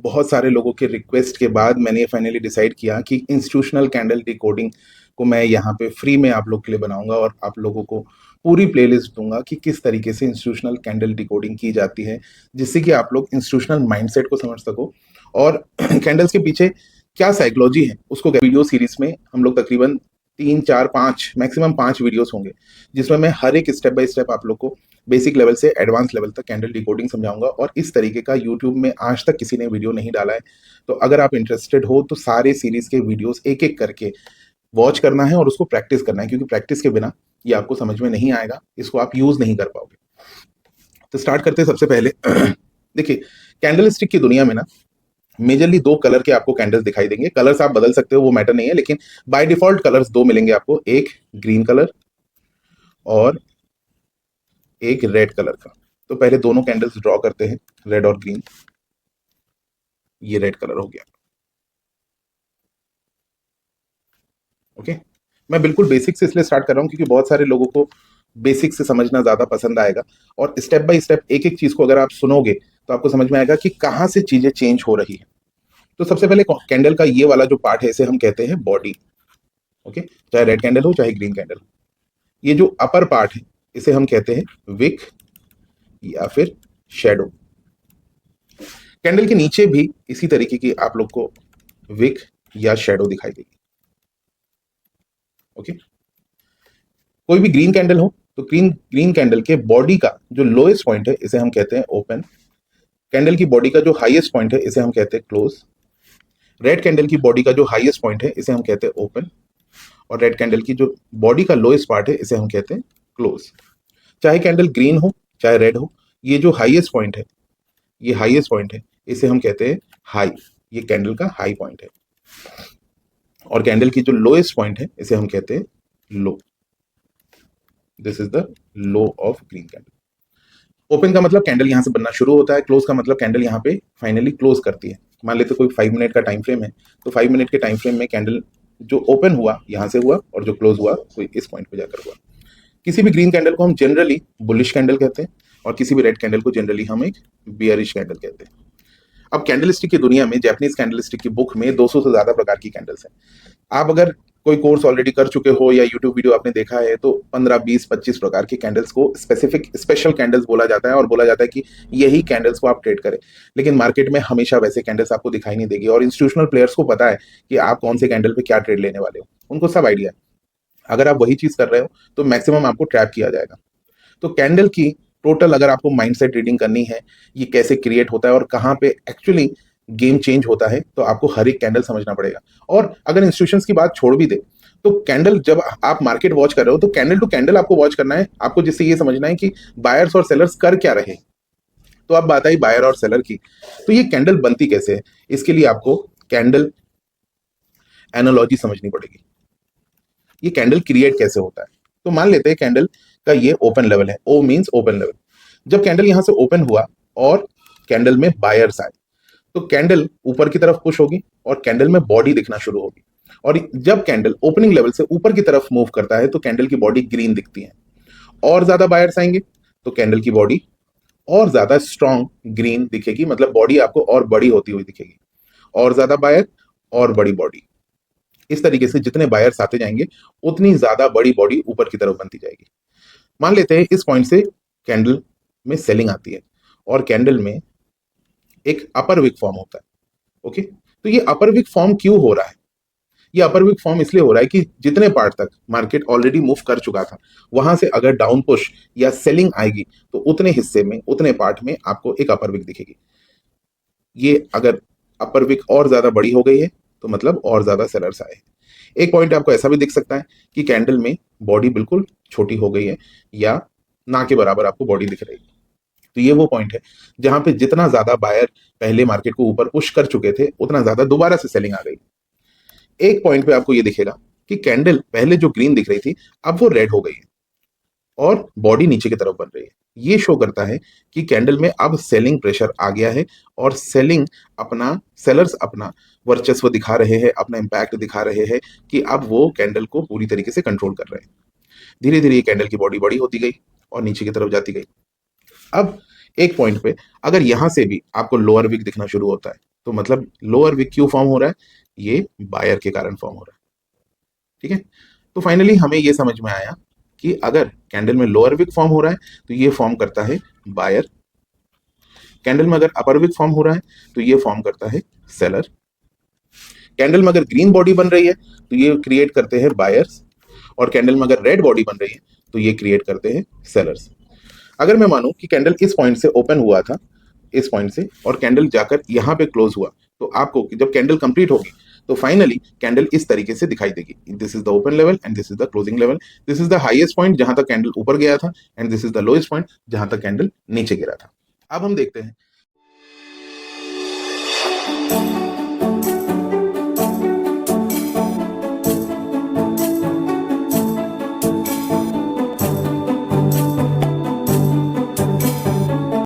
बहुत सारे लोगों के रिक्वेस्ट के बाद मैंने फाइनली डिसाइड किया कि इंस्टीट्यूशनल कैंडल डिकोडिंग को मैं यहाँ पे फ्री में आप लोग के लिए बनाऊंगा और आप लोगों को पूरी प्लेलिस्ट दूंगा कि किस तरीके से इंस्टीट्यूशनल कैंडल डिकोडिंग की जाती है, जिससे कि आप लोग इंस्टीट्यूशनल माइंडसेट को समझ सको और कैंडल्स के पीछे क्या साइकोलॉजी है उसको वीडियो सीरीज में हम लोग तकरीबन 3 4 5 मैक्सिमम 5 वीडियोस होंगे, जिसमें मैं हर एक स्टेप बाय स्टेप आप लोग को बेसिक लेवल से एडवांस लेवल तक कैंडल डिकोडिंग समझाऊंगा। और इस तरीके का यूट्यूब में आज तक किसी ने वीडियो नहीं डाला है। तो अगर आप इंटरेस्टेड हो तो सारे सीरीज के वीडियोस एक एक करके वॉच करना है और उसको प्रैक्टिस करना है, क्योंकि प्रैक्टिस के बिना ये आपको समझ में नहीं आएगा, इसको आप यूज नहीं कर पाओगे। तो स्टार्ट करते हैं सबसे पहले। देखिए, कैंडल स्टिक की दुनिया में ना मेजरली 2 कलर के आपको कैंडल्स दिखाई देंगे। कलर्स आप बदल सकते हो, वो मैटर नहीं है, लेकिन बाय डिफॉल्ट कलर्स 2 मिलेंगे आपको, एक ग्रीन कलर और एक रेड कलर का। तो पहले दोनों कैंडल्स ड्रॉ करते हैं, रेड और ग्रीन। ये रेड कलर हो गया। ओके, मैं बिल्कुल बेसिक से इसलिए स्टार्ट कर रहा हूं क्योंकि बहुत सारे लोगों को बेसिक से समझना ज्यादा पसंद आएगा और स्टेप बाय स्टेप एक एक चीज को अगर आप सुनोगे तो आपको समझ में आएगा कि कहां से चीजें चेंज हो रही है। तो सबसे पहले कैंडल का ये वाला जो पार्ट है इसे हम कहते हैं बॉडी। ओके, चाहे रेड कैंडल हो चाहे ग्रीन कैंडल हो, ये जो अपर पार्ट है इसे हम कहते हैं विक या फिर शेडो। कैंडल के नीचे भी इसी तरीके की आप लोग को विक या शेडो दिखाई देगी। ओके, कोई भी ग्रीन कैंडल हो तो ग्रीन कैंडल के बॉडी का जो लोएस्ट पॉइंट है इसे हम कहते हैं ओपन। कैंडल की बॉडी का जो हाईएस्ट पॉइंट है इसे हम कहते हैं क्लोज। रेड कैंडल की बॉडी का जो हाईएस्ट पॉइंट है इसे हम कहते हैं ओपन और रेड कैंडल की जो बॉडी का लोएस्ट पार्ट है इसे हम कहते हैं क्लोज। चाहे कैंडल ग्रीन हो चाहे रेड हो, ये जो हाईएस्ट पॉइंट है, ये हाईएस्ट पॉइंट है, इसे हम कहते हैं हाई। ये कैंडल का हाई पॉइंट है। और कैंडल की जो लोएस्ट पॉइंट है इसे हम कहते हैं low. This is the low of green candle. Open का मतलब कैंडल यहां से बनना शुरू होता है, क्लोज का मतलब कैंडल यहां पे फाइनली क्लोज करती है। मान लेते कोई 5 मिनट का टाइम फ्रेम है, तो 5 मिनट के टाइम फ्रेम में कैंडल जो ओपन हुआ यहां से हुआ और जो क्लोज हुआ कोई इस पॉइंट पे जाकर हुआ। किसी भी ग्रीन कैंडल को हम जनरली बुलिश कैंडल कहते हैं और किसी भी रेड कैंडल को जनरली हम एक बियरिश कैंडल कहते हैं। अब कैंडल स्टिक की दुनिया में, जापानीज कैंडल स्टिक की बुक में 200 से ज्यादा प्रकार की कैंडल्स हैं। आप अगर कोई कोर्स ऑलरेडी कर चुके हो या यूट्यूब वीडियो आपने देखा है तो 15 20 25 प्रकार की कैंडल्स को स्पेशल कैंडल्स बोला जाता है और बोला जाता है कि यही कैंडल्स को आप ट्रेड करें। लेकिन मार्केट में हमेशा वैसे कैंडल्स आपको दिखाई नहीं देगी और इंस्टीट्यूशनल प्लेयर्स को पता है कि आप कौन से कैंडल पे क्या ट्रेड लेने वाले हो, उनको सब आइडिया है। अगर आप वही चीज कर रहे हो तो मैक्सिमम आपको ट्रैप किया जाएगा। तो कैंडल की टोटल अगर आपको माइंडसेट रीडिंग करनी है, ये कैसे क्रिएट होता है और कहाँ पे एक्चुअली गेम चेंज होता है, तो आपको हर एक कैंडल समझना पड़ेगा। और अगर इंस्टीट्यूशंस की बात छोड़ भी दे तो कैंडल जब आप मार्केट वॉच कर रहे हो तो कैंडल टू कैंडल आपको वॉच करना है, आपको जिससे ये समझना है कि बायर्स और सेलर्स कर क्या रहे। तो अब बात आई बायर और सेलर की, तो ये कैंडल बनती कैसे है, इसके लिए आपको कैंडल एनालॉजी समझनी पड़ेगी। ये कैंडल क्रिएट कैसे होता है, तो मान लेते हैं कैंडल का ये ओपन लेवल है, ओ मींस ओपन लेवल। जब कैंडल यहां से ओपन हुआ और कैंडल में बायर्स आए तो कैंडल ऊपर की तरफ पुश होगी और कैंडल में बॉडी दिखना शुरू होगी। और जब कैंडल ओपनिंग लेवल से ऊपर की तरफ मूव करता है तो कैंडल की बॉडी ग्रीन दिखती है। और ज्यादा बायर्स आएंगे तो कैंडल की बॉडी और ज्यादा स्ट्रॉन्ग ग्रीन दिखेगी, मतलब बॉडी आपको और बड़ी होती हुई दिखेगी। और ज्यादा बायर और बड़ी बॉडी, इस तरीके से जितने बायर्स आते जाएंगे उतनी ज्यादा बड़ी बॉडी ऊपर की तरफ बनती जाएगी। मान लेते हैं इस पॉइंट से कैंडल में सेलिंग आती है और कैंडल में एक अपर विक फॉर्म होता है। ओके, तो ये अपर विक फॉर्म क्यों हो रहा है? ये अपर विक फॉर्म इसलिए हो रहा है कि जितने पार्ट तक मार्केट ऑलरेडी मूव कर चुका था वहां से अगर डाउन पुश या सेलिंग आएगी तो उतने हिस्से में, उतने पार्ट में आपको एक अपर विक दिखेगी। ये अगर अपर विक और ज्यादा बड़ी हो गई है तो मतलब और ज्यादा सेलर्स आए हैं। एक पॉइंट आपको ऐसा भी दिख सकता है कि कैंडल में बॉडी बिल्कुल छोटी हो गई है या ना के बराबर आपको बॉडी दिख रही है। तो ये वो पॉइंट है जहां पे जितना ज्यादा बायर पहले मार्केट को ऊपर पुश कर चुके थे उतना ज्यादा दोबारा से सेलिंग आ गई। एक पॉइंट पे आपको ये दिखेगा कि कैंडल पहले जो ग्रीन दिख रही थी अब वो रेड हो गई है और बॉडी नीचे की तरफ बन रही है। ये शो करता है कि कैंडल में अब सेलिंग प्रेशर आ गया है और सेलर्स अपना वर्चस्व दिखा रहे हैं, अपना इंपैक्ट दिखा रहे हैं कि अब वो कैंडल को पूरी तरीके से कंट्रोल कर रहे हैं। धीरे धीरे ये कैंडल की बॉडी बड़ी होती गई और नीचे की तरफ जाती गई। अब एक पॉइंट पे अगर यहां से भी आपको लोअर विक दिखना शुरू होता है तो मतलब लोअर विक क्यों फॉर्म हो रहा है, ये बायर के कारण फॉर्म हो रहा है। ठीक है, तो फाइनली हमें ये समझ में आया कि अगर कैंडल में लोअर विक फॉर्म हो रहा है तो ये फॉर्म करता है बायर, कैंडल में अगर अपर विक फॉर्म हो रहा है तो ये फॉर्म करता है सेलर, कैंडल में अगर ग्रीन बॉडी बन रही है तो ये क्रिएट करते हैं बायर्स, और कैंडल में अगर रेड बॉडी बन रही है तो ये क्रिएट करते हैं सेलर्स। अगर मैं मानूं कि कैंडल इस पॉइंट से ओपन हुआ था, इस पॉइंट से, और कैंडल जाकर यहां पे क्लोज हुआ, तो आपको जब कैंडल कंप्लीट होगी तो फाइनली कैंडल इस तरीके से दिखाई देगी। This is the open level and this is the closing level, this is the highest point जहां तक कैंडल ऊपर गया था and this is the lowest point जहां तक कैंडल नीचे गिरा था। अब हम देखते हैं